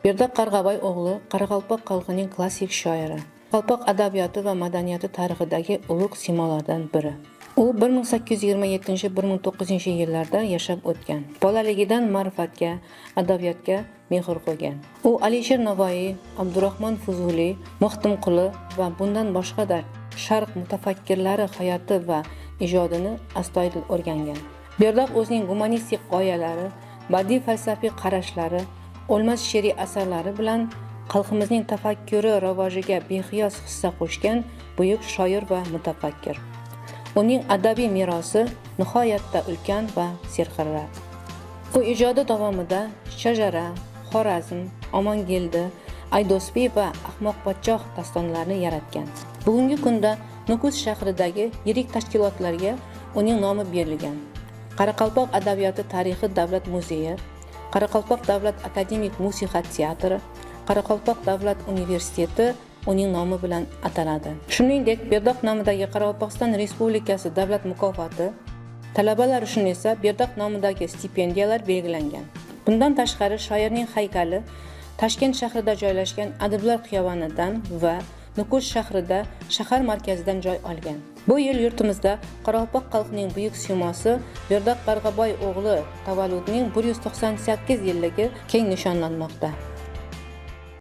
Berdiq Qarg'aboy o'g'li Qoraqalpoq xalqining klassik shoiri, Qalpoq adabiyoti va madaniyati tarixidagi ulug' simolardan biri. U 1827-1900 yillarda yashab o'tgan. Bolaligidan ma'rifatga, adabiyotga mehr qo'ygan. U Alisher Navoiy, Abdurahmon Fuzuli, Maxtumquli va bundan boshqa Sharq mutafakkirlari hayoti va ijodini astoydil o'rgangan. Berdiq o'zining humanistik g'oyalari, badiiy falsafiy qarashlari, o'lmas she'riy asarlari bilan xalqimizning tafakkuri rivojiga beqiyos hissa qo'shgan buyuk shoir va mutafakkir. Uning adabiy merosi nihoyatda ulkan va serqirra. U ijodi davomida Shajara, Xorazm, Omongildi, Aydosbiy va Ahmoq podshoh dastonlarini yaratgan. Bugungi kunda Nukus shahridagi yirik tashkilotlarga uning nomi berilgan. Qoraqalpoq adabiyoti tarixi davlat muzeyi, Qoraqalpoq davlat akademik musiqa teatri, Qoraqalpoq davlat universiteti uning nomi bilan ataladi. Shuningdek, Berdiq nomidagi Qoraqalpog'iston Respublikasi davlat mukofoti, talabalar uchun esa Berdiq nomidagi stipendiyalar belgilangan. Bundan tashqari, shoirning haykali Toshkent shahrida joylashgan Adiblar xiyobonidan va Nukus shahrida shahar markazidan joy olgan. Bu yil yurtimizda Qoraqalpoq xalqining buyuk simosi Berdiq Qarg'aboy o'g'li tavalludining 198 yilligi keng nishonlanmoqda.